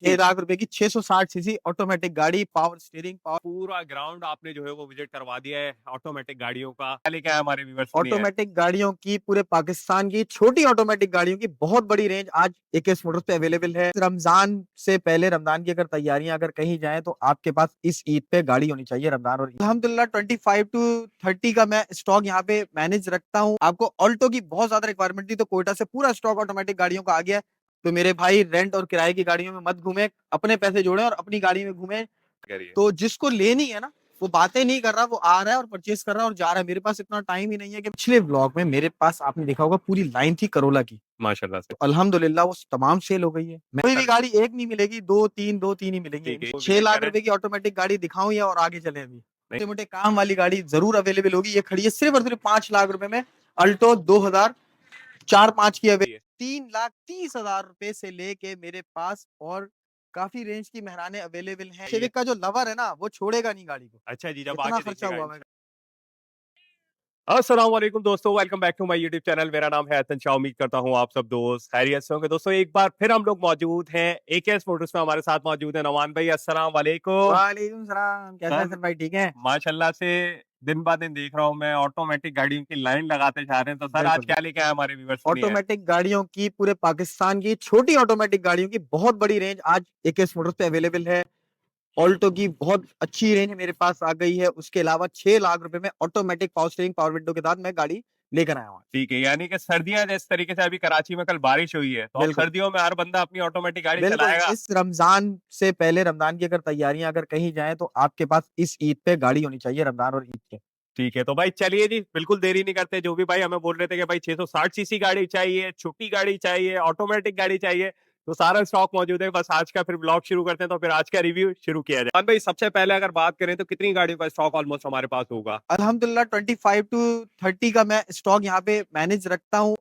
6 लाख रुपए की 660 CC automatic गाड़ी, पावर स्टीयरिंग, पावर पूरा ग्राउंड आपने जो है वो विजिट करवा दिया है ऑटोमेटिक गाड़ियों का। क्या लेके आए हमारे व्यूअर्स के लिए? ऑटोमेटिक गाड़ियों की, पूरे पाकिस्तान की छोटी ऑटोमेटिक गाड़ियों की बहुत बड़ी रेंज आज एकेएस मोटर्स पे अवेलेबल है। रमजान से पहले, रमजान की अगर तैयारियां अगर कहीं जाएं तो आपके पास इस ईद पे गाड़ी होनी चाहिए। रमजान और अल्हम्दुलिल्लाह 25 to 30 का मैं स्टॉक यहाँ पे मैनेज रखता हूँ। आपको ऑल्टो की बहुत ज्यादा रिक्वायरमेंट थी तो कोयटा से पूरा स्टॉक ऑटोमेटिक गाड़ियों का आ गया है। तो मेरे भाई, रेंट और किराए की गाड़ियों में मत घूमे, अपने पैसे जोड़े और अपनी गाड़ी में घूमे। करिए। तो जिसको लेनी है ना, वो बातें नहीं कर रहा, वो आ रहा है और परचेज कर रहा है और जा रहा है। मेरे पास इतना टाइम ही नहीं है कि पिछले ब्लॉग में मेरे पास आपने देखा होगा पूरी लाइन थी करोला की। माशाल्लाह तो से। अल्हम्दुलिल्लाह वो तमाम सेल हो गई है। कोई भी गाड़ी एक नहीं मिलेगी, दो तीन ही मिलेंगे। ठीक है, वो 6 विजिट लाख करें। रुपए की ऑटोमेटिक गाड़ी दिखाऊं या और आगे चले? अभी नहीं। छोटे मोटे काम वाली गाड़ी जरूर अवेलेबल होगी। ये खड़ी है सिर्फ और सिर्फ 5 लाख रुपए में। अल्टो 2004-5 की अवेलेबल, 3,30,000 रुपए से लेके मेरे पास और काफी रेंज की मेहराने अवेलेबल हैं। सिविक का जो लवर है ना, वो छोड़ेगा नहीं गाड़ी को, अच्छा जी, जब इतना आके खर्चा देखिएगा हुआ है। इंशाल्लाह। अस्सलाम वालेकुम दोस्तों, welcome back to my YouTube channel. मेरा नाम है अतन शाह। उम्मीद करता हूँ आप सब दोस्त खैरियत से होंगे। दोस्तों एक बार फिर हम लोग मौजूद हैं एकेएस मोटर्स में। हमारे साथ मौजूद है नवान भाई। अस्सलाम वालेकुम वालेकुम सलाम, कैसा है सर। सर भाई? ठीक है। माशाल्लाह से दिन ब दिन देख रहा हूँ मैं ऑटोमेटिक गाड़ियों की लाइन लगाते जा रहे हैं। तो सर आज बिल्कुल क्या बिल्कुल। लेके आए हमारे व्यूवर्स के लिए? ऑटोमेटिक गाड़ियों की, पूरे पाकिस्तान की छोटी ऑटोमेटिक गाड़ियों की बहुत बड़ी रेंज आज एकेएस मोटर्स पे अवेलेबल है। ऑल्टो की बहुत अच्छी रेंज मेरे पास आ गई है। उसके अलावा 6 लाख रुपए में automatic power steering, power window के साथ मैं गाड़ी लेकर आया हूँ। ठीक है, यानी कि सर्दियां जिस तरीके से अभी कराची में कल बारिश हुई है, तो अब बिल्कुल सर्दियों में हर बंदा अपनी ऑटोमेटिक गाड़ी बिल्कुल। चलाएगा। इस रमजान से पहले, रमजान की अगर तैयारियां अगर कहीं जाएं तो आपके पास इस ईद पे गाड़ी होनी चाहिए, रमजान और ईद के। ठीक है, तो भाई चलिए जी, बिल्कुल देरी नहीं करते। जो भी भाई हमें बोल रहे थे कि भाई 660 सीसी गाड़ी चाहिए, छोटी गाड़ी चाहिए, ऑटोमेटिक गाड़ी चाहिए, तो सारा स्टॉक मौजूद है। बस आज का फिर ब्लॉग शुरू करते हैं, तो फिर आज का रिव्यू शुरू किया जाए। भाई सबसे पहले अगर बात करें तो कितनी गाड़ियों का स्टॉक ऑलमोस्ट हमारे पास होगा? अल्हम्दुलिल्लाह 25 to 30 का मैं स्टॉक यहाँ पे मैनेज रखता हूँ।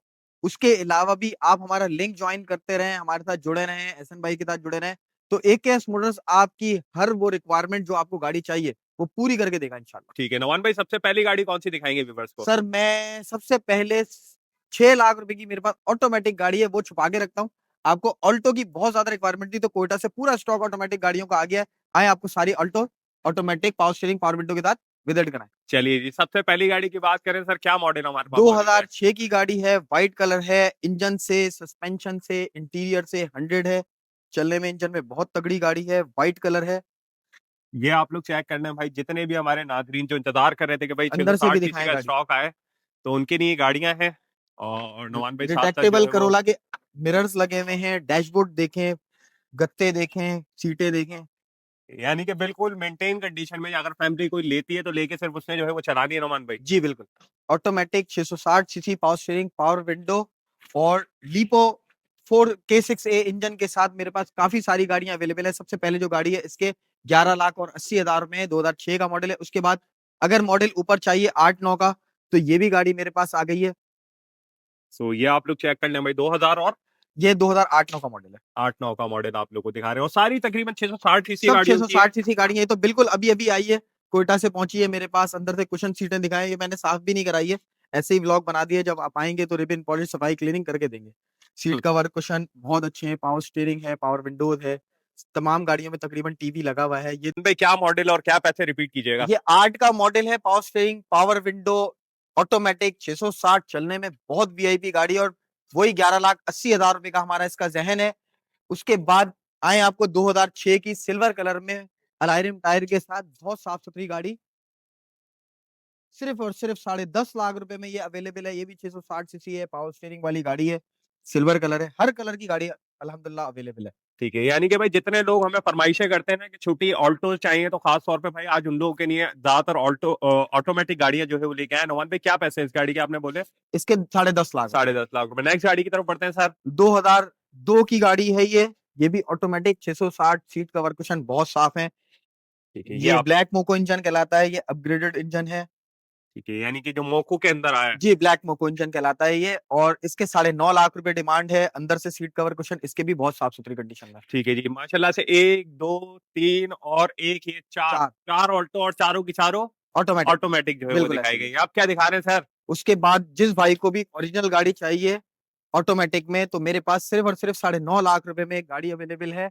उसके अलावा भी आप हमारा लिंक ज्वाइन करते रहें, हमारे साथ जुड़े रहें, एहसन भाई के साथ जुड़े रहें। तो एकेएस मोटर्स आपकी हर वो रिक्वायरमेंट जो आपको गाड़ी चाहिए वो पूरी करके देगा इंशाल्लाह। ठीक है नवान भाई, सबसे पहली गाड़ी कौन सी दिखाएंगे व्यूवर्स को? सर, मैं सबसे पहले 6 लाख रुपए की मेरे पास ऑटोमेटिक गाड़ी है, वो छुपा के रखता हूँ। आपको ऑल्टो की बहुत ज्यादा रिक्वायरमेंट थी तो कोयटा से पूरा स्टॉक ऑटोमेटिक गाड़ियों का आ गया है। आए आपको सारी Alto automatic, power steering, power window के साथ विजिट कराएं। चलिए जी, सबसे पहली गाड़ी की बात करें सर, क्या मॉडल हमारे पास मौजूद है? 2006 की गाड़ी है, व्हाइट कलर है, इंजन से, सस्पेंशन से, इंटीरियर से 100 है। चलने में इंजन में बहुत तगड़ी गाड़ी है, व्हाइट कलर है। ये आप लोग चेक करना है भाई, जितने भी हमारे नाजरीन जो इंतजार कर रहे थे कि भाई अंदर से भी 660 सीसी दिखाएं का गाड़ी। स्टॉक आए, तो उनके लिए गाड़ियां हैं। और नवान भाई साथ साथ जो रिट्रैक्टेबल है वो, करोला के मिरर्स लगे हुए हैं, डैशबोर्ड देखें, गत्ते देखें, सीटें देखें। यानी कि बिल्कुल मेंटेन कंडीशन में, अगर फैमिली कोई लेती है तो लेके सिर्फ उसने जो है वो चलानी है नमान भाई। जी बिल्कुल। Automatic 660 CC, power steering, power window और लीपो 4K6A इंजन के साथ मेरे पास काफी सारी गाड़ियां अवेलेबल है। सबसे पहले जो गाड़ी है इसके 11,80,000 में 2006 का मॉडल है। उसके बाद अगर मॉडल ऊपर चाहिए 8-9 का, तो ये भी गाड़ी मेरे पास आ गई है। सो ये आप लोग चेक कर लें भाई, 2000 और ये 2008-9 का मॉडल है। 8-9 का मॉडल आप लोग को दिखा रहे हो। सारी तकरीबन 660 सीसी सब गाड़ियों की है। 660 सीसी गाड़ियां, ये तो बिल्कुल अभी अभी आई है, कोयटा से पहुंची है मेरे पास। अंदर से कुशन सीटें दिखाएं, ये मैंने साफ भी नहीं कराई है, ऐसे ही व्लॉग बना दिए। जब आप आएंगे तो रिबिन पॉलिश, सफाई, क्लीनिंग करके देंगे। सीट कवर, कुशन बहुत अच्छे हैं, पावर स्टीयरिंग है, पावर विंडोज है। तमाम गाड़ियों में तकरीबन टीवी लगा हुआ है। भाई क्या मॉडल और क्या पैसे रिपीट कीजिएगा? ये 8 का मॉडल है, power steering, power window, automatic, 660, चलने में बहुत वीआईपी गाड़ी। और वही 11,80,000 रुपए का हमारा इसका जहन है। उसके बाद आए आपको 2006 की सिल्वर कलर में अलायरम टायर के साथ बहुत साफ सुथरी गाड़ी, सिर्फ और सिर्फ 10.5 लाख रुपए में ये अवेलेबल है। ये भी 660 सीसी है, पावर स्टीयरिंग वाली गाड़ी है, सिल्वर कलर है। हर कलर की गाड़ी अल्हम्दुलिल्लाह अवेलेबल है। ठीक है, यानी कि भाई जितने लोग हमें फरमाइशें करते हैं ना कि छोटी ऑल्टो चाहिए, तो खास तौर पे भाई आज उन लोगों के लिए ज्यादातर ऑल्टो ऑटोमेटिक गाड़ियां जो है वो लेके आए। नवान भाई क्या पैसे हैं इस गाड़ी के आपने बोले? इसके 10.5 लाख। 10.5 लाख रुपए। नेक्स्ट गाड़ी की तरफ बढ़ते हैं सर। 2002 की गाड़ी है ये भी ऑटोमेटिक, 660, सीट कवर कुशन बहुत साफ है। ठीक है, ये ये आप, ब्लैक मोको इंजन कहलाता है, ये अपग्रेडेड इंजन है। ठीक है, यानी कि जो मोको के अंदर आया है। जी, ब्लैक मोको इंजन कहलाता है ये। और इसके 9.5 लाख रुपए डिमांड है। अंदर से सीट कवर कुशन इसके भी बहुत साफ सुथरी कंडीशन में। ठीक है जी, माशाल्लाह से एक दो तीन और एक, ये चार, चार चार ऑल्टो और चारों की चारों ऑटोमेटिक, ऑटोमेटिक जो है वो बिल्कुल दिखाई ऐसे गई ही। है। आप क्या दिखा रहे हैं सर? उसके बाद जिस भाई को भी ओरिजिनल गाड़ी चाहिए ऑटोमेटिक में, तो मेरे पास सिर्फ और सिर्फ 9.5 लाख रुपए में एक गाड़ी अवेलेबल है।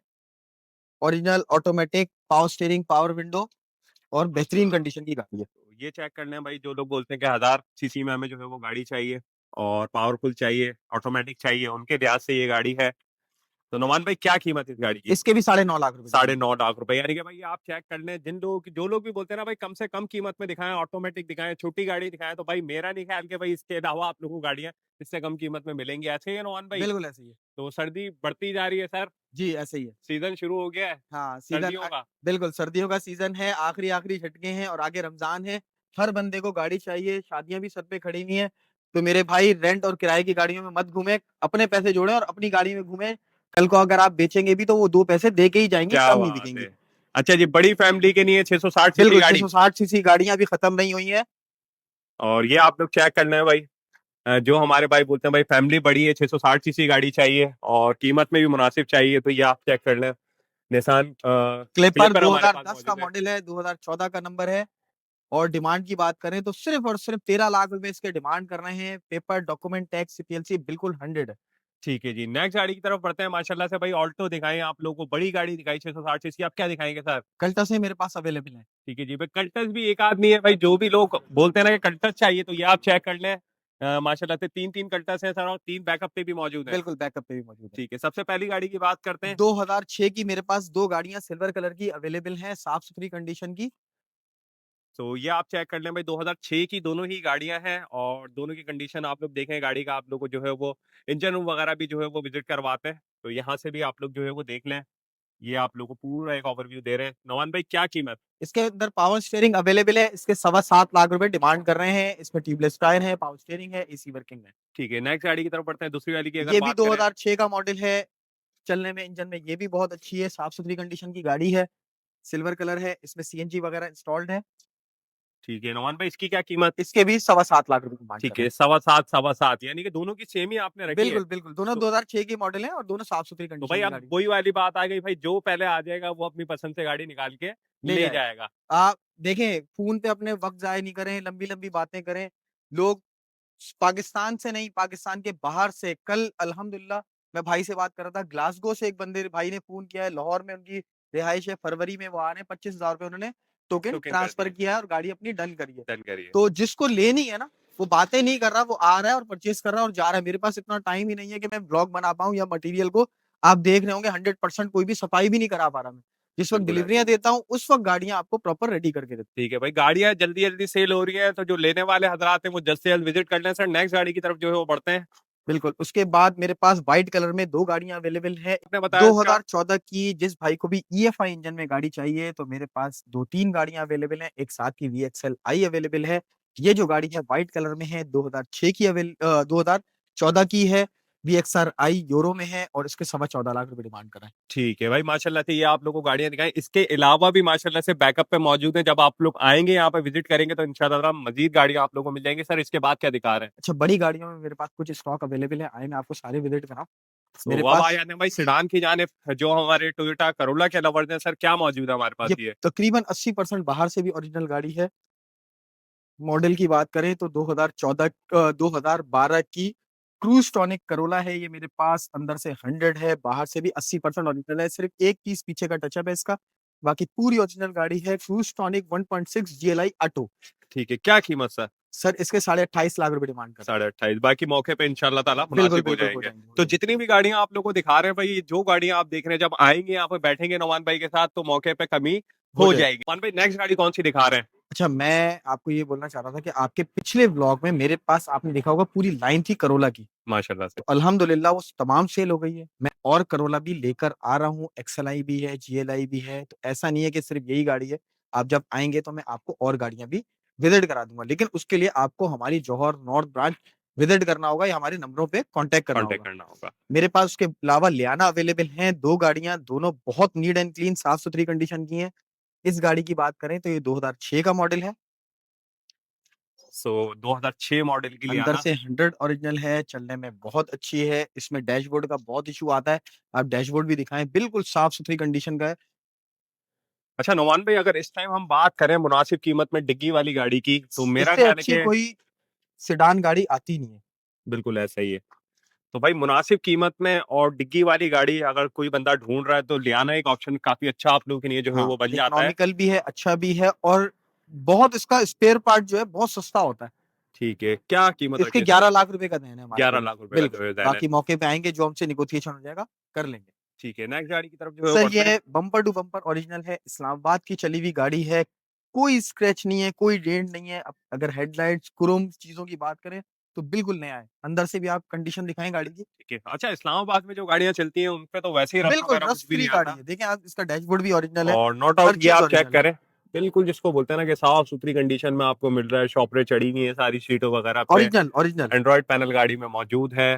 Original automatic power steering, power window और बेहतरीन कंडीशन की गाड़ी है। तो ये चेक करना है भाई, जो लोग बोलते हैं कि 1000 सीसी में हमें जो है वो गाड़ी चाहिए और पावरफुल चाहिए, ऑटोमेटिक चाहिए, उनके लिहाज से ये गाड़ी है। तो नोमान भाई क्या कीमत है इस गाड़ी की? इसके भी 9.5 लाख रुपए साढ़े 9 लाख रुपए, यानी कि भाई आप चेक कर लें, जिन लोग जो लोग भी बोलते हैं ना भाई कम से कम कीमत में दिखाएं, ऑटोमेटिक दिखाएं, छोटी गाड़ी दिखाएं, तो भाई मेरा नहीं ख्याल कि भाई इसके अलावा आप लोगों को गाड़ियां इससे कम कीमत में मिलेंगी। ऐसे ही है नोमान भाई? बिल्कुल ऐसे ही है। तो सर्दी बढ़ती जा रही है सर, जी ऐसे ही है। सीजन शुरू हो गया है हाँ सीजन सर्दियों का। बिल्कुल सर्दियों का सीजन है, आखिरी आखिरी झटके हैं और आगे रमजान है। हर बंदे को गाड़ी चाहिए, शादियां भी सर पे खड़ी हुई हैं। तो मेरे भाई रेंट और किराए की गाड़ियों में मत घूमे, अपने पैसे जोड़ें और अपनी गाड़ी में घूमे। कल को अगर आप बेचेंगे भी तो वो 2 पैसे दे के ही जाएंगे, क्या कम नहीं बात बिकेंगी। है। अच्छा जी, बड़ी फैमिली के लिए 660 सीसी बिल्कुल गाड़ी। 660 सीसी गाड़ियां अभी खत्म नहीं हुई हैं। और ये आप लोग चेक करना है भाई, जो हमारे भाई बोलते हैं भाई फैमिली बड़ी है, 660 सीसी गाड़ी चाहिए और कीमत में भी मुनासिब चाहिए, तो ये आप चेक कर लें। निसान क्लेपर क्लिपर हमारे पास 2010 का मौजूद है। मॉडल है, 2014 का नंबर है। और डिमांड की बात करें तो सिर्फ और सिर्फ 13 लाख रुपए इसके डिमांड कर रहे हैं। पेपर डॉक्यूमेंट टैक्स सीपीएलसी बिल्कुल 100 है। ठीक है जी, नेक्स्ट गाड़ी की तरफ बढ़ते हैं। माशाल्लाह से भाई ऑल्टो दिखाएं आप लोगों को, बड़ी गाड़ी दिखाई 660 सीसी, आप क्या दिखाएंगे सर? कल्टस है मेरे पास अवेलेबल है। ठीक है जी भाई, कल्टस भी एक आदमी है भाई, जो भी लोग बोलते हैं ना कि कल्टस चाहिए, तो ये आप चेक कर लें। माशाल्लाह से तीन तीन कल्टस हैं सर और 3 बैकअप पे भी मौजूद है। बिल्कुल बैकअप पे भी मौजूद है। ठीक है, सबसे पहली गाड़ी की बात करते हैं। 2006 की मेरे पास दो गाड़ियां सिल्वर कलर की अवेलेबल हैं, साफ सुथरी कंडीशन की। तो ये आप चेक कर लें भाई, 2006 की दोनों ही गाड़ियां हैं और दोनों की कंडीशन आप लोग देखें। गाड़ी का आप लोग को जो है वो इंजन रूम वगैरह भी जो है वो विजिट करवाते हैं, तो यहाँ से भी आप लोग जो है वो देख लें। ये आप लोग को पूरा एक ओवरव्यू दे रहे हैं। नवान भाई क्या कीमत? इसके अंदर पावर स्टीयरिंग अवेलेबल है, इसके 7.25 लाख रुपए डिमांड कर रहे हैं। इसमें ट्यूबलेस टायर है, पावर स्टीयरिंग है, एसी वर्किंग है। ठीक है, नेक्स्ट गाड़ी की तरफ बढ़ते हैं। दूसरी वाली की अगर ये भी बात करें। 2006 का मॉडल है। चलने में इंजन में ये भी बहुत अच्छी है, साफ सुथरी कंडीशन की गाड़ी है। सिल्वर कलर है, इसमें सीएनजी वगैरह इंस्टॉल्ड है। ठीक है नवान भाई, इसकी क्या कीमत? इसके भी 7.25 लाख रुपए डिमांड कर ठीक रहे है, हैं। 7.25 7.25, यानी कि दोनों की सेम ही आपने रखी है। बिल्कुल बिल्कुल, दोनों तो 2006 की मॉडल है और दोनों साफ सुथरी तो कंडीशन भाई की अब गाड़ी वही वाली बात आ गई भाई, जो पहले आ जाएगा वो अपनी पसंद से गाड़ी निकाल के ले ले जाए। जाएगा। आप देखें, फोन पे अपने वक्त जाया नहीं करें, लंबी लंबी बातें करें। लोग पाकिस्तान से नहीं, पाकिस्तान के बाहर से, कल अल्हम्दुलिल्लाह मैं भाई से बात कर रहा था, ग्लासगो से एक बंदे भाई ने फोन किया है, लाहौर में उनकी रिहाइश है, फरवरी में वो आ रहे हैं। 25,000 रुपए उन्होंने टोकन टोकन कर ट्रांसफर दिए, किया है और गाड़ी अपनी डन करी है। डन करिए। तो जिसको लेनी है ना, वो बातें नहीं कर रहा, वो आ रहा है और परचेज कर रहा है और जा रहा है। मेरे पास इतना टाइम ही नहीं है कि मैं ब्लॉग बना पाऊं या मटेरियल को आप देख रहे होंगे 100% कोई भी सफाई भी नहीं करा पा रहा मैं। जिस वक्त बिल्कुल ऐसे डिलीवरियां ही। देता हूँ उस वक्त गाड़ियां आपको प्रॉपर रेडी करके देता ठीक है भाई, गाड़ियां जल्दी जल्दी सेल हो रही है, तो जो लेने वाले हजरात हैं वो जल्द से जल्द विजिट कर लें सर। नेक्स्ट गाड़ी की तरफ जो है वो बढ़ते हैं। हूं। बिल्कुल, उसके बाद मेरे पास व्हाइट कलर में दो गाड़ियां अवेलेबल है। आपने बताया इसका। 2014 की, जिस भाई को भी ईएफआई इंजन में गाड़ी चाहिए तो मेरे पास दो तीन गाड़ियां अवेलेबल हैं। एक साथ की VXL आई अवेलेबल है। ये जो गाड़ी है व्हाइट कलर में है, 2006 की 2014 की है। VXR आई यूरो में है और इसके 14.25 लाख रुपए डिमांड कर रहे हैं। ठीक है भाई, माशाल्लाह से ये आप लोगों को गाड़ियां दिखाएं। इसके अलावा भी माशाल्लाह से बैकअप पे मौजूद है, जब आप लोग आएंगे यहाँ पे विजिट करेंगे तो इंशाल्लाह मजीद गाड़ियां आप लोगों को मिल जाएंगी। सर इसके बाद क्या दिखा रहे हैं? अच्छा, बड़ी गाड़ियों में मेरे पास कुछ स्टॉक अवेलेबल है, आए मैं आपको सारे विजिट कराऊं। तो मेरे अब आ पास जाते हैं भाई सिडान की जानिब, जो हमारे टोयोटा करोला के लवर्स हैं। सर क्या मौजूद है हमारे पास ये ये? तकरीबन 80% बाहर से भी ओरिजिनल गाड़ी है। मॉडल की बात करें तो 2012 की क्रूज टॉनिक करोला है ये मेरे पास। अंदर से 100 है, बाहर से भी 80% ओरिजिनल है। सिर्फ एक पीस पीछे का टचअप है इसका, बाकी पूरी ओरिजिनल गाड़ी है। Cruise tonic 1.6 GLI auto. ठीक है, क्या कीमत सर? सर इसके 28.5 लाख रुपए डिमांड कर रहे 28.5, बाकी मौके पे इंशाल्लाह ताला हैं। बिल्कुल मुनासिब हो बिल्कुल हो जाएंगे। जाएंगे, हो तो जाएंगे। जितनी भी गाड़ियां आप लोग को दिखा रहे हैं भाई, जो गाड़ियां आप देख रहे हैं, जब आएंगे यहाँ पे बैठेंगे नौमान भाई के साथ तो मौके पे कमी हो हो जाएगी। जाएगी। नौमान भाई नेक्स्ट गाड़ी कौन सी दिखा रहे हैं? अच्छा, मैं आपको ये बोलना चाह रहा था कि आपके पिछले व्लॉग में मेरे पास आपने देखा होगा पूरी लाइन थी करोला की। माशाल्लाह से। तो अल्हम्दुलिल्लाह वो तमाम सेल हो गई है। मैं और करोला भी लेकर आ रहा हूँ, XLI भी है, GLI भी है। तो ऐसा नहीं है कि सिर्फ यही गाड़ी है। आप जब आएंगे तो मैं आपको और गाड़ियां भी विजिट करा दूंगा, लेकिन उसके लिए आपको हमारी जौहर नॉर्थ ब्रांच विजिट करना होगा या हमारे नंबरों पे कांटेक्ट करना कांटेक्ट होगा। करना होगा। मेरे पास उसके अलावा लियाना अवेलेबल हैं, दो गाड़ियां, दोनों बहुत नीट एंड क्लीन, साफ सुथरी कंडीशन की हैं। इस गाड़ी की बात करें तो ये 2006 का मॉडल है। सो 2006 मॉडल की अंदर लियाना। से 100 ओरिजिनल है, चलने में बहुत अच्छी है। इसमें डैशबोर्ड का बहुत इशू आता है, आप डैशबोर्ड भी दिखाएं, बिल्कुल साफ सुथरी कंडीशन का है। अच्छा नौमान भाई, अगर इस टाइम हम बात करें मुनासिब कीमत में डिग्गी वाली गाड़ी की, तो मेरा इससे ख्याल है अच्छी कि कोई सेडान गाड़ी आती नहीं है। बिल्कुल ऐसा ही है। तो भाई मुनासिब कीमत में और डिग्गी वाली गाड़ी अगर कोई बंदा ढूंढ रहा है तो लियाना एक ऑप्शन काफी अच्छा आप लोगों के लिए जो है हाँ, वो बन जाता है। इकोनॉमिकल भी है, अच्छा भी है, और बहुत इसका स्पेयर पार्ट जो है बहुत सस्ता होता है। ठीक है, क्या कीमत इसके रखी है इसकी? 11 लाख रुपए का देन है मार्केट 11 में। लाख रुपए का बिल्कुल, जो है देन है। बाकी मौके पे आएंगे जो हमसे निगोशिएशन हो जाएगा, कर लेंगे। ठीक है, नेक्स्ट गाड़ी की तरफ जो है वो सर बढ़ते हैं। ये बम्पर टू बम्पर ओरिजिनल है, इस्लामाबाद की चली हुई गाड़ी है, कोई स्क्रैच नहीं है, कोई डेंट नहीं है। अगर हेडलाइट्स क्रोम चीजों की बात करें तो बिल्कुल नया है। अंदर से भी आप कंडीशन दिखाएं गाड़ी की, ठीक है, अच्छा इस्लामाबाद में जो गाड़ियां चलती हैं उन पे तो वैसे ही रफ बिल्कुल वगैरह कुछ रस्ट भी नहीं फ्री गाड़ी आता। है। देखें आप, इसका डैशबोर्ड भी ओरिजिनल है, और नो हर डाउट ये चीज आप चेक ओरिजिनल है। करें, बिल्कुल जिसको बोलते हैं ना कि साफ सुथरी कंडीशन में आपको मिल रहा है, शॉपरें चढ़ी हुई है सारी सीटों वगैरह पे, ओरिजिनल ओरिजिनल। एंड्रॉइड पैनल गाड़ी में मौजूद है,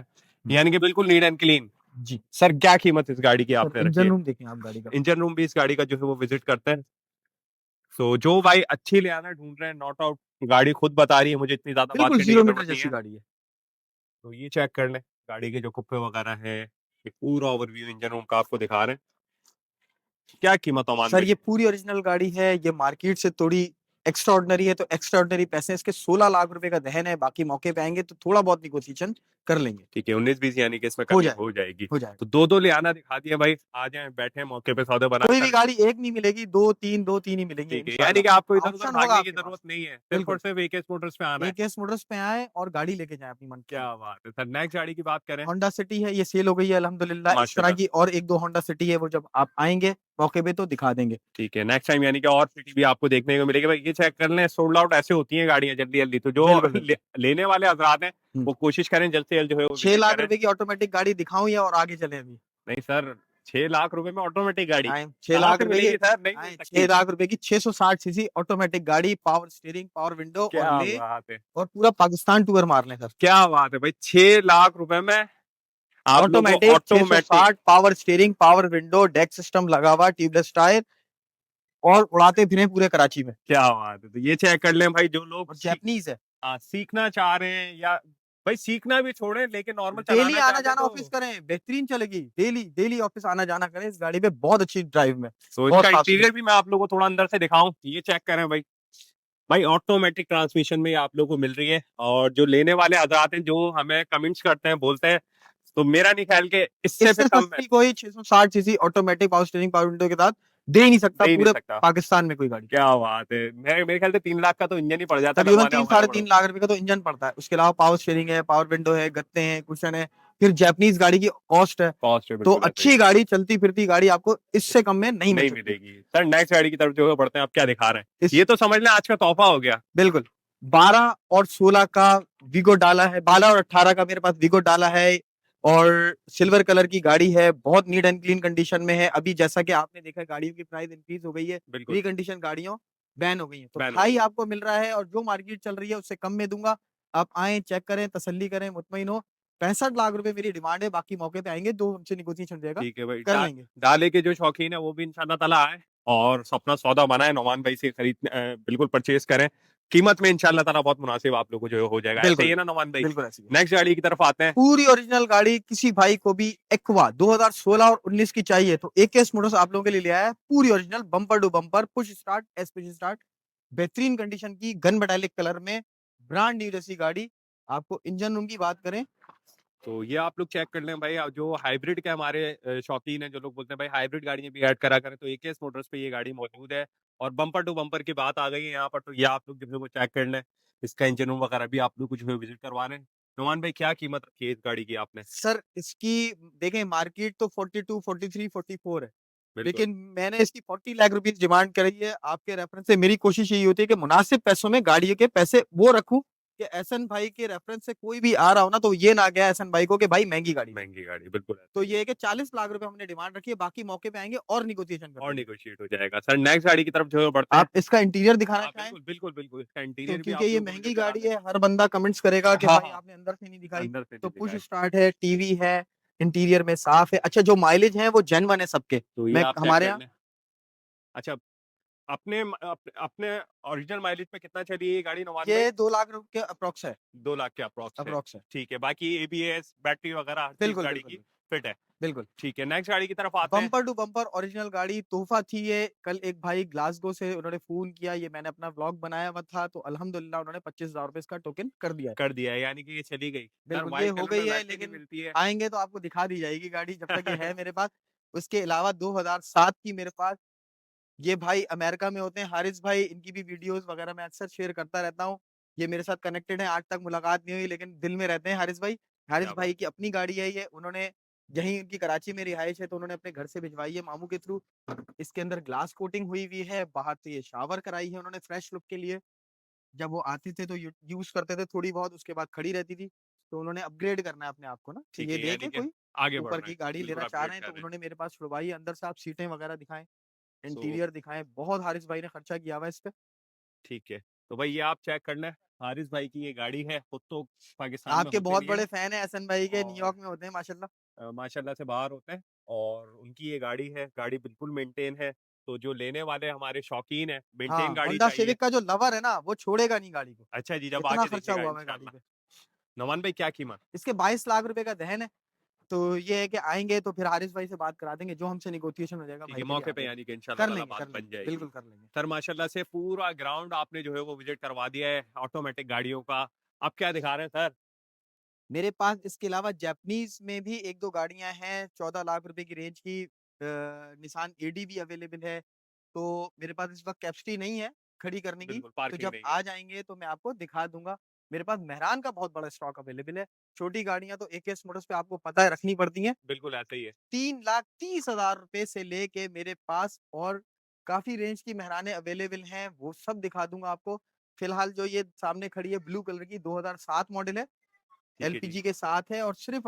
यानी कि बिल्कुल नीट एंड क्लीन। जी सर क्या कीमत इस गाड़ी की सर, आपने रखी इंजन है? रूम देखें आप गाड़ी का। इंजन रूम भी इस गाड़ी का जो है वो विजिट करते हैं। सो जो भाई अच्छी ले आना ढूंढ रहे हैं, नॉट आउट गाड़ी खुद बता रही है, मुझे इतनी ज्यादा बात बिल्कुल करने की 0 मीटर जरूरत नहीं जैसी है। गाड़ी है। तो ये चेक कर लें, गाड़ी के जो कुप्पे वगैरह हैं, एक पूरा ओवरव्यू इंजन रूम का आपको दिखा रहे हैं। क्या कीमत ओमान सर भाई? ये पूरी ओरिजिनल गाड़ी है, ये मार्केट से थोड़ी एक्स्ट्रा ऑर्डिनरी है, तो एक्स्ट्रा ऑर्डिनरी पैसे इसके 16 लाख रुपए का दहन है। बाकी मौके पे आएंगे तो थोड़ा बहुत निगोशिएशन कर लेंगे, ठीक है, 19-20 यानी कि इसमें हो कमी जाएगा, हो जाएगी। हो जाएगा। तो दो दो ले आना दिखा दिया भाई, आ जाए बैठे मौके पे सौदे बना कोई भी कर। गाड़ी एक नहीं मिलेगी, दो तीन ही मिलेंगी ठीक है, यानी कि इंशाल्लाह। आपको इधर उधर ऑप्शन होगा भागने की आपके जरूरत पास। नहीं है, सिर्फ और बिल्कुल, सिर्फ एकेएस मोटर्स पे आना है। एकेएस मोटर्स पे आए और गाड़ी लेके जाए अपनी मन की। क्या बात है सर, नेक्स्ट गाड़ी की बात करें। होंडा सिटी है, ये सेल हो गई है अल्हम्दुलिल्लाह। इस तरह माशाल्लाह। की और एक दो होंडा सिटी है, वो जब आप आएंगे मौके पे तो दिखा देंगे। ठीक है, नेक्स्ट टाइम यानी कि और सिटी भी आपको देखने को मिलेगी। भाई ये चेक कर लें, सोल्ड आउट ऐसे होती हैं गाड़ियां जल्दी जल्दी, तो जो बिल्कुल बिल्कुल। लेने वाले हजरात हैं हम्म। वो कोशिश करें जल्द से जल्द जो है वो 6 विजिट लाख करें। रुपए की ऑटोमेटिक गाड़ी दिखाऊं या और आगे चले अभी? नहीं सर, 6 लाख रुपए में ऑटोमेटिक गाड़ी आए 6 कहाँ लाख से रुपए की, मिलेगी सर? नहीं मिल आए सकती। 6 लाख रुपए की 660 सीसी ऑटोमेटिक गाड़ी, पावर स्टीयरिंग, पावर विंडो, और क्या ले बात है, और पूरा पाकिस्तान टूर मार लें सर। क्या बात है भाई, 6 लाख रुपए में आप लोगों को automatic automatic. 660, power steering, power window, deck system लगा हुआ, ट्यूबलेस टायर, और उड़ाते फिरे पूरे कराची में। क्या बात है, तो ये चेक कर लें भाई जो लोग और जैपनीज है। सीखना चाह रहे हैं, या भाई सीखना भी छोड़े लेकिन नॉर्मल डेली चलाना आना चाहते हैं जाना ऑफिस तो। करें, बेहतरीन चलेगी। डेली डेली ऑफिस आना जाना करें इस गाड़ी पे, बहुत अच्छी ड्राइव में, तो बहुत इसका साफ सुथरी। इंटीरियर भी मैं आप लोगों को थोड़ा अंदर से दिखाऊं, ये चेक करें भाई। भाई ऑटोमेटिक ट्रांसमिशन में ये आप लोगों को मिल रही है, और जो लेने वाले हजरात हैं जो हमें कमेंट्स करते हैं, बोलते हैं, तो मेरा नहीं ख्याल के इससे इससे फिर कम में सस्ती कोई 660 CC automatic power steering power window के साथ दे ही नहीं सकता दे ही नहीं पूरे सकता। पाकिस्तान में कोई गाड़ी। क्या बात है, मेरे ख्याल से 3 लाख का तो इंजन ही पड़ जाता है तकरीबन लगवाने तीन हमारे साढ़े बड़ों तीन को। लाख रुपए का तो इंजन पड़ता है। उसके अलावा पावर स्टीयरिंग है, पावर विंडो है, गत्ते हैं, कुशन है, फिर जैपनीज गाड़ी की कॉस्ट है। कॉस्ट तो बिल्कुल ऐसे ही अच्छी गाड़ी, चलती फिरती गाड़ी आपको इससे कम में नहीं मिल नहीं सकती। मिलेगी। सर नेक्स्ट गाड़ी की तरफ जो है बढ़ते हैं, आप क्या दिखा रहे हैं? इस ये तो समझ लें आज का तोहफा हो गया। बिल्कुल 12 और 16 का वीगो डाला है, 12 और 18 का मेरे पास वीगो डाला है, और सिल्वर कलर की गाड़ी है, बहुत नीट एंड क्लीन कंडीशन में है। अभी जैसा कि आपने देखा गाड़ियों की प्राइस इंक्रीज हो गई है, बिल्कुल रिकंडीशन गाड़ियों बैन हो गई है, तो बैन हो भाई गई। आपको मिल रहा है, और जो मार्केट चल रही है उससे कम में दूंगा। आप आए, चेक करें, तसल्ली करें, मुतमईन हो। 65 लाख रुपए मेरी डिमांड है, बाकी मौके पे आएंगे, दो हमसे निगोशिएशन हो जाएगा, ठीक है भाई, कर लेंगे। डाले के जो शौकीन है वो भी इंशाल्लाह ताला आए और अपना सौदा बनाए, नौमान भाई से खरीद बिल्कुल परचेज करें। कीमत में इंशाल्लाह ताला बहुत मुनासिब आप लोगों को जो हो जाएगा। ऐसे ही बिल्कुल है ना नौमान भाई? बिल्कुल ऐसी है। नेक्स्ट गाड़ी की तरफ आते हैं। पूरी ओरिजिनल गाड़ी, किसी भाई को भी एक्वा 2016 और 19 की चाहिए तो एकेएस मोटर्स आप लोगों के लिए ले आया है। पूरी original, bumper to bumper, push start, SPG start, बेहतरीन कंडीशन की, गन मेटालिक कलर में, ब्रांड न्यू जैसी गाड़ी। आपको इंजन रूम की बात करें, तो ये आप लोग चेक कर लें भाई, अब जो हाइब्रिड के हमारे शौकीन है, जो लोग बोलते हैं भाई हाइब्रिड गाड़ियां भी ऐड करा करें, तो एकेएस मोटर्स पे ये गाड़ी मौजूद है। और बम्पर टू बम्पर की बात आ गई है यहाँ पर, तो ये आप लोग जो है वो चेक कर लें। इसका इंजन रूम वगैरह भी आप लोग कुछ विजिट करवा लें। नुमान भाई क्या कीमत रखी है इस गाड़ी की आपने? सर इसकी देखें मार्केट तो 42, 43, 44 है, बिल्कुल लेकिन मैंने इसकी 40 लाख रुपीस डिमांड करी है। आपके रेफरेंस से मेरी कोशिश यही होती है कि मुनासिब पैसों में गाड़ियों के पैसे वो रखूं कि एहसन भाई के रेफरेंस से कोई भी आ रहा हो ना, तो ये ना गया एहसन भाई को कि भाई महंगी गाड़ी है। महंगी गाड़ी बिल्कुल है। तो ये है कि 40 लाख रुपए हमने डिमांड रखी है, बाकी मौके पे आएंगे और निगोशिएशन कर और लेंगे। निगोशिएट हो जाएगा। सर नेक्स्ट गाड़ी की तरफ जो है बढ़ते हैं। आप इसका इंटीरियर दिखाना हाँ चाहें बिल्कुल बिल्कुल बिल्कुल, इसका तो, इंटीरियर भी क्योंकि आप ये लोगों को महंगी विजिट करा गाड़ी दें। है, हर बंदा कमेंट्स करेगा कि हाँ भाई हाँ, आपने अंदर से नहीं दिखाई। अंदर से तो नहीं पुश दिखाई। स्टार्ट है, टीवी है, इंटीरियर में साफ है। अच्छा, जो माइलेज है वो जेन्युइन है सबके। तो ये मैं आप चेक हमारे कर यहाँ लें। अच्छा, अपने ओरिजिनल माइलेज पे कितना चली है ये गाड़ी नुमान भाई? ये 2 लाख रुपए के अप्रोक्स है। 2 लाख के अप्रॉक्स है। अप्रोक्स है। ठीक है, बाकी एबीएस बैटरी वगैरह हर चीज बिल्कुल गाड़ी बिल्कुल की बिल्कुल। फिट है। बिल्कुल। ठीक है, नेक्स्ट गाड़ी की तरफ आते हैं। बम्पर टू बम्पर ओरिजिनल गाड़ी तोहफा थी ये। कल एक भाई ग्लासगो से उन्होंने फ़ोन किया, ये मैंने अपना व्लॉग बनाया हुआ था, तो अल्हम्दुलिल्लाह उन्होंने ₹25,000 इसका टोकन कर दिया है। कर दिया है, यानी कि ये चली गई। सर बिल्कुल, ये व्हाइट हो कलर में गई है, वैसे भी लेकिन मिलती है। आएँगे तो आपको दिखा दी जाएगी गाड़ी, जब तक ये है मेरे पास। उसके अलावा 2007 की मेरे पास, ये भाई अमेरिका में होते हैं, हारिस भाई, इनकी भी वीडियोज़ वगैरह मैं अक्सर शेयर करता रहता हूँ। ये मेरे साथ कनेक्टेड हैं, आज तक मुलाकात नहीं हुई, लेकिन दिल में रहते हैं हारिस भाई। हारिस क्या भाई बात की अपनी गाड़ी है ये, उन्होंने यहीं, उनकी कराची में रिहाइश है, तो उन्होंने अपने घर से भिजवाई है मामू के थ्रू। इसके अंदर ग्लास कोटिंग हुई हुई है, बाहर से ये शावर कराई है उन्होंने फ्रेश लुक के लिए। जब वो आते थे तो यूज़ करते थे थोड़ी बहुत, उसके बाद खड़ी रहती थी। तो उन्होंने अपग्रेड करना है अपने आप को ना, तो ठीक ये है, देख यानी के कि कोई आगे ऊपर बढ़ना है, की गाड़ी बिल्कुल लेना चाह अपग्रेड रहे हैं, कर तो रहे हैं। उन्होंने मेरे पास छुड़वाई है। अंदर से आप सीटें वगैरह दिखाएँ, सो इंटीरियर दिखाएँ, बहुत हारिस भाई ने खर्चा किया हुआ है इस पे। ठीक है, तो भाई ये आप चेक करना है, हारिस भाई की ये गाड़ी है, खुद तो पाकिस्तान में आपके होते बहुत नहीं बड़े है फैन हैं एहसन भाई के, और न्यूयॉर्क में होते हैं माशाल्लाह। माशाल्लाह से बाहर होते हैं और उनकी ये गाड़ी है, गाड़ी बिल्कुल मेंटेन है। तो जो लेने वाले हमारे शौकीन हैं, मेंटेन हाँ, गाड़ी होंडा चाहिए। सिविक का जो लवर है ना, वो छोड़ेगा नहीं गाड़ी को। अच्छा जी, जब इतना आके खर्चा देखेगा हुआ हुआ है गाड़ी इंशाल्लाह। पे। नौमान भाई क्या कीमत? इसके 22 लाख रुपए का दहन है। तो ये है कि आएँगे तो फिर हारिस भाई से बात करा देंगे, जो हमसे नेगोशिएशन हो जाएगा ठीक भाई है, के लिए मौके आ पे जाएगा। यानी कि इंशाल्लाह ताला बात कर लेंगे, बन जाएगी। बिल्कुल कर लेंगे। सर माशाल्लाह से पूरा ग्राउंड आपने जो है वो विजिट करवा दिया है ऑटोमेटिक गाड़ियों का। अब क्या दिखा रहे हैं सर? मेरे पास इसके अलावा जापानीज़ में भी 1-2 गाड़ियाँ हैं, 14 लाख रुपए की रेंज की। निसान एडी भी अवेलेबल है। तो मेरे पास इस वक़्त कैपेसिटी नहीं है खड़ी करने की, बिल्कुल, तो पार्किंग जब नहीं है। आ जाएँगे तो मैं आपको दिखा दूँगा। मेरे पास मेहरान का बहुत बड़ा स्टॉक अवेलेबल है। छोटी गाड़ियाँ तो एकेएस मोटर्स पे आपको पता है रखनी पड़ती हैं। बिल्कुल ऐसा ही है। 3,30,000 रुपए से लेके मेरे पास और काफ़ी रेंज की मेहरानें अवेलेबल हैं, वो सब दिखा दूँगा आपको। फिलहाल जो ये सामने खड़ी है ब्लू कलर की, 2007 मॉडल है, ठीक है जी। एलपीजी के साथ है, और सिर्फ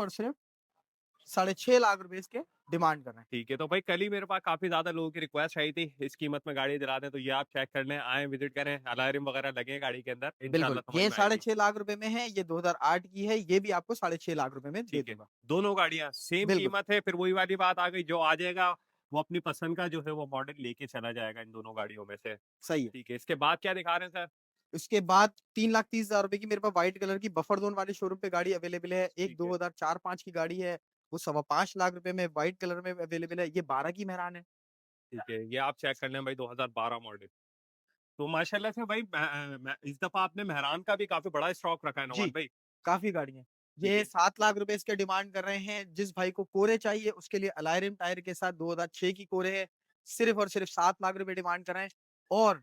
6.5 लाख रुपए इसके डिमांड कर रहे हैं। ठीक है, तो भाई कल ही मेरे पास काफ़ी ज़्यादा लोगों की रिक्वेस्ट आई थी, इस कीमत में गाड़ी दिला दें, तो ये आप चेक कर लें, आएँ विज़िट करें, अलार्म वगैरह लगे हैं गाड़ी के अंदर, बिल्कुल, इंशाल्लाह समझ ये में साढ़े आएगी। 6 लाख रुपए में है, ये 2008 की है, ये भी आपको 6.5 लाख रुपए में दे ठीक है, दूँगा। दोनों गाड़ियाँ सेम बिल्कुल, कीमत है, फिर वही वाली बात आ गई, जो आ जाएगा, वो अपनी पसंद का जो है वो मॉडल लेके चला जाएगा इन दोनों गाड़ियों में से। सही है। ठीक है, इसके बाद क्या दिखा रहे हैं सर? उसके बाद 3,30,000 रुपए की मेरे पास व्हाइट कलर की बफर ज़ोन वाले शोरूम पे गाड़ी अवेलेबल है। एक ठीक है, 2004-5 की गाड़ी है, वो 5.25 लाख रुपए में व्हाइट कलर में अवेलेबल है, ये 12 की मेहरान है। ठीक है, ये आप चेक कर लें भाई 2012 मॉडल। तो माशाल्लाह से भाई इस दफ़ा आपने मेहरान का भी काफ़ी बड़ा स्टॉक रखा है जी, नौमान भाई। काफ़ी गाड़ियाँ। ठीक ये है, 7 लाख रुपए इसके डिमांड कर रहे हैं, जिस भाई को कोरे चाहिए उसके लिए अलायरन टायर के साथ 2006 की कोरे है, सिर्फ़ और सिर्फ़ 7 लाख रुपए डिमांड कर रहे हैं। और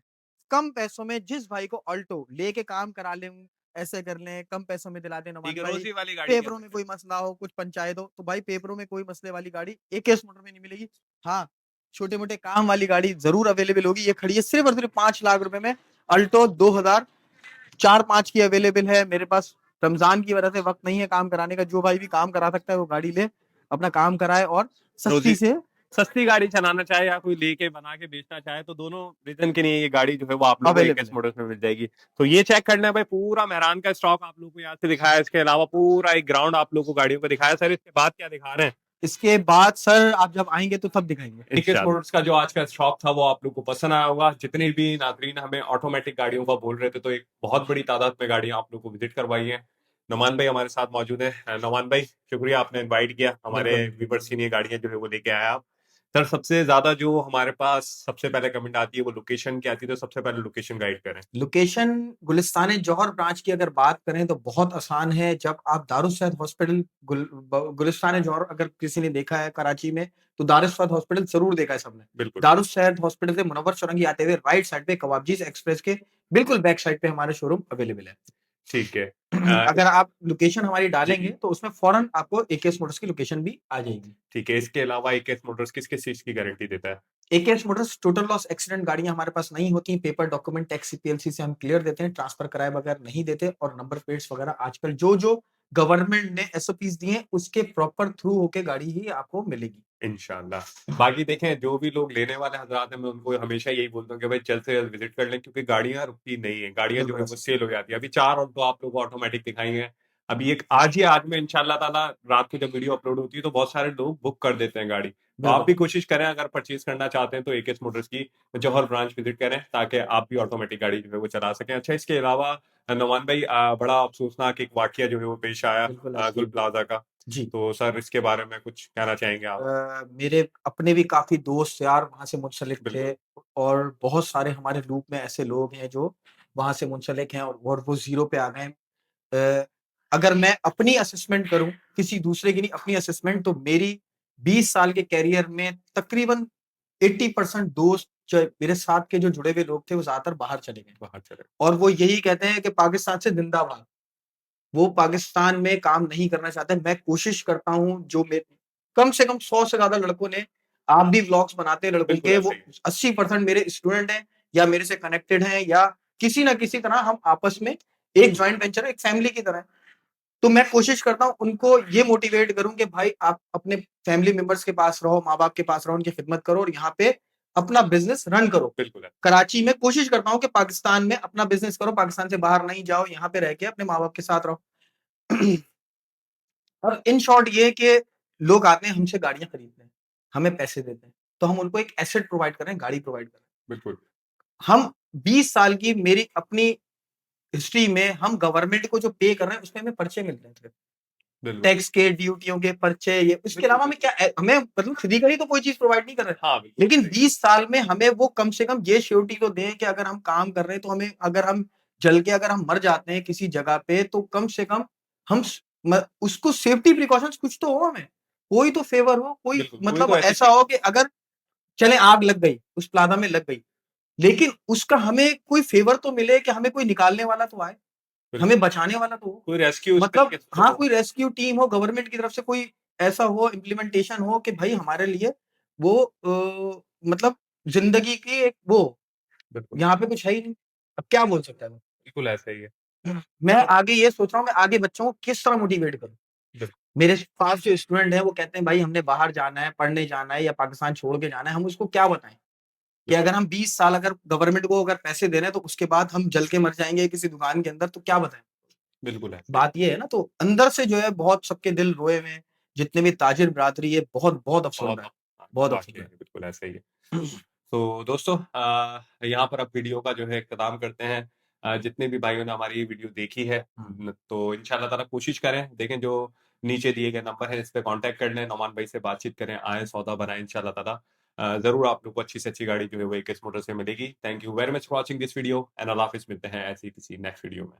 कम पैसों में जिस भाई को ऑल्टो लेके काम करा लें, ऐसे कर लें, कम पैसों में दिला दें ठीक नौमान है, भाई, रोज़ी वाली गाड़ी कह पेपरों में सकते हैं। कोई मसला हो, कुछ पंचायत हो, तो भाई पेपरों में कोई मसले वाली गाड़ी एकेएस मोटर में नहीं मिलेगी। हाँ, छोटे-मोटे काम वाली गाड़ी ज़रूर अवेलेबल होगी, ये खड़ी है सिर्फ़ और सिर्फ़ 5 लाख रुपए में, अल्टो 2004-5 की अवेलेबल है मेरे पास। रमज़ान की वजह से वक़्त नहीं है काम कराने का, जो भाई भी काम करा सकता है वो गाड़ी ले, अपना काम कराए और रोज़ी सस्ती से सस्ती गाड़ी चलाना चाहे या कोई लेके बना के बेचना चाहे तो दोनों रीजन के लिए ये गाड़ी जो है वो आप लोगों को अवेलेबल एकेएस है। मोटर्स में मिल जाएगी। तो ये चेक करना है भाई, पूरा मेहरान का स्टॉक आप लोगों को यहाँ से दिखाया है, इसके अलावा पूरा एक ग्राउंड आप लोगों को गाड़ियों को दिखाया। सर इसके बाद क्या दिखा रहे हैं? इसके बाद सर आप जब आएँगे तो तब दिखाएँगे। एकेएस मोटर्स का जो आज का स्टॉक था वो आप लोग को पसंद आया होगा। जितने भी नाजरीन हमें ऑटोमेटिक गाड़ियों का बोल रहे थे, तो एक बहुत बड़ी तादाद में गाड़ियां आप लोग को विजिट करवाई है। नोमान भाई हमारे साथ मौजूद है। नोमान भाई शुक्रिया, आपने इनवाइट किया, हमारे बिल्कुल। व्यूवर्स के लिए गाड़ियां जो है वो लेके आया आप। सर सबसे ज्यादा जो हमारे पास सबसे पहले कमेंट आती है वो लोकेशन की आती है, तो सबसे पहले लोकेशन गाइड करें। लोकेशन गुलिस्तान जौहर ब्रांच की अगर बात करें तो बहुत आसान है। जब आप दारुस्सैद हॉस्पिटल गुलिस्तान जौहर अगर किसी ने देखा है कराची में, तो दारुस्सैद हॉस्पिटल ज़रूर देखा है सबने। बिल्कुल। दारुस्सैद हॉस्पिटल से मुनव्वर चौरंगी आते हुए राइट साइड पे कवाबजीज़ एक्सप्रेस के बिल्कुल बैक साइड पे हमारे शोरूम अवेलेबल है। ठीक है। अगर आप लोकेशन हमारी जी डालेंगे तो उसमें फौरन आपको एकेएस मोटर्स की लोकेशन भी आ जाएगी। ठीक है, इसके अलावा एकेएस मोटर्स किस किस चीज की गारंटी देता है? AKS Motors total loss accident गाड़ियां हमारे पास नहीं होती, पेपर डॉक्यूमेंट टैक्स सीपीएलसी से हम क्लियर देते हैं, ट्रांसफर कराए बगैर नहीं देते, और नंबर प्लेट्स वगैरह आजकल जो जो गवर्नमेंट ने एसओपीज दिए हैं उसके प्रॉपर थ्रू होके गाड़ी ही आपको मिलेगी। इंशाल्लाह। बाकी देखें, जो भी लोग लेने वाले हजरात हैं, मैं उनको हमेशा यही बोलता हूँ कि भाई जल्द से जल्द विजिट कर लें, क्योंकि गाड़ियां रुकती नहीं है, गाड़ियां जो है बिल्कुल। वो सेल हो जाती है। अभी 4 ऑटो आप लोग को ऑटोमेटिक दिखाई हैं। अभी एक आज में इंशाल्लाह ताला रात को जब वीडियो अपलोड होती है तो बहुत सारे लोग बुक कर देते हैं गाड़ी। तो आप बिल्कुल। भी कोशिश करें, अगर परचेज करना चाहते हैं तो एकेएस मोटर्स की जौहर ब्रांच विजिट करें, ताकि आप भी ऑटोमेटिक गाड़ी जो है वो चला सकें। अच्छा, इसके अलावा नौमान भाई बड़ा अफसोसनाक एक वाकया जो है वो पेश आया बिल्कुल गुल आपकी प्लाजा का। जी। तो सर इसके बारे में कुछ कहना चाहेंगे आप? मेरे अपने भी काफ़ी दोस्त यार वहाँ से मुंसलिक थे बिल्कुल। और बहुत सारे हमारे ग्रुप में ऐसे लोग हैं जो वहाँ से मुंसलिक हैं और वो ज़ीरो पे आ गए हैं। अ, अगर मैं अपनी असेसमेंट करूँ, किसी दूसरे की नहीं अपनी असेसमेंट तो मेरी 20 साल के करियर में तकरीबन 80% दोस्त जो मेरे साथ के जो जुड़े हुए लोग थे वो ज़्यादातर बाहर चले गए बाहर चले। और वो यही कहते हैं कि पाकिस्तान से ज़िंदाबाद। वो पाकिस्तान में काम नहीं करना चाहते। मैं कोशिश करता हूँ जो मे कम से कम 100 से ज़्यादा लड़कों ने आप भी व्लॉग्स बनाते हैं लड़कों बिल्कुल के, ऐसे वो ही है। 80% मेरे स्टूडेंट हैं या मेरे से कनेक्टेड हैं या किसी न किसी तरह हम आपस में एक जॉइंट वेंचर है, एक फैमिली की तरह है। तो मैं कोशिश करता हूँ उनको ये मोटिवेट करूँ कि भाई आप अपने फैमिली मेंबर्स के पास रहो, माँ-बाप के पास रहो, उनकी खिदमत करो और यहाँ पे अपना बिज़नेस रन करो। बिल्कुल है। कराची में कोशिश करता हूँ कि पाकिस्तान में अपना बिज़नेस करो, पाकिस्तान से बाहर नहीं जाओ, यहाँ पे रह के अपने माँ-बाप के साथ रहो। और इन शॉर्ट ये है कि लोग आते हैं हमसे गाड़ियाँ खरीदते हैं, हमें पैसे देते हैं, तो हम उनको एक एसेट प्रोवाइड कर रहे हैं, गाड़ी प्रोवाइड कर रहे हैं। बिल्कुल। हम 20 साल की मेरी अपनी हिस्ट्री में हम गवर्नमेंट को जो पे कर रहे हैं, उसमें हमें पर्चे मिल रहे हैं। बिल्कुल। टैक्स के, ड्यूटियों के पर्चे ये उसके बिल्कुल, अलावा हमें क्या हमें मतलब खुद ही का ही तो कोई चीज़ प्रोवाइड नहीं कर रहे। हाँ, बिल्कुल लेकिन सही। 20 साल में हमें वो कम से कम ये श्योरिटी तो दें कि अगर हम काम कर रहे हैं, तो हमें अगर हम जल के अगर हम मर जाते हैं किसी जगह पे, तो कम से कम हम स म उसको सेफ्टी प्रिकॉशंस कुछ तो हो हमें। कोई तो फेवर हो, कोई बिल्कुल, कोई मतलब तो ऐसी ऐसा चीज़ हो कि अगर चले आग लग गई, उस प्लाज़ा में लग गई, लेकिन उसका हमें कोई फेवर तो मिले कि हमें कोई निकालने वाला तो आए, बिल्कुल, हमें बचाने वाला तो हो। कोई रेस्क्यू इस मतलब तरीके से तो हाँ, हो। कोई रेस्क्यू टीम हो, गवर्नमेंट की तरफ से कोई ऐसा हो, इम्प्लीमेंटेशन हो कि भई हमारे लिए वो मतलब ज़िंदगी की एक वो हो, बिल्कुल, यहाँ पे कुछ है ही नहीं। अब क्या बोल सकता है वो? बिल्कुल ऐसा ही है। मैं तो आगे ये सोच रहा हूँ, मैं आगे बच्चों को किस तरह मोटिवेट करूँ? बिल्कुल, मेरे पास जो स्टूडेंट हैं, वो कहते हैं, "भाई हमने बाहर जाना है, पढ़ने जाना है या पाकिस्तान छोड़ के जाना है।" हम उसको क्या बताएँ? कि बिल्कुल, अगर हम 20 साल अगर गवर्नमेंट को अगर पैसे दे रहे हैं, तो उसके बाद हम जल के मर जाएँगे किसी दुकान के अंदर, तो क्या बताएँ? बिल्कुल ऐसा ही है। बात ये है ना, तो अंदर से जो है बहुत सबके दिल रोए हुए हैं, जितने भी ताजिर बिरादरी है, बहुत बहुत बहुत अफसोसनाक है, हाँ, बहुत वाक़ई अफसोसनाक में बिल्कुल ऐसा ही है। है। तो दोस्तों यहाँ पर अब वीडियो का जो है इख्तिताम करते हैं। जितने भी भाइयों ने हमारी ये वीडियो देखी है हुँ, तो इंशाल्लाह ताला कोशिश करें, देखें जो नीचे दिए गए नंबर है इस पे कांटेक्ट कर लें, नौमान भाई से बातचीत करें, आएँ सौदा बनाएँ इंशाल्लाह ताला। ज़रूर आप लोग को अच्छी से अच्छी गाड़ी जो है वो एकेस मोटर्स से मिलेगी। Thank you very much for watching this video and अल्लाह हाफ़िज़, मिलते हैं ऐसे ही किसी नेक्स्ट वीडियो में।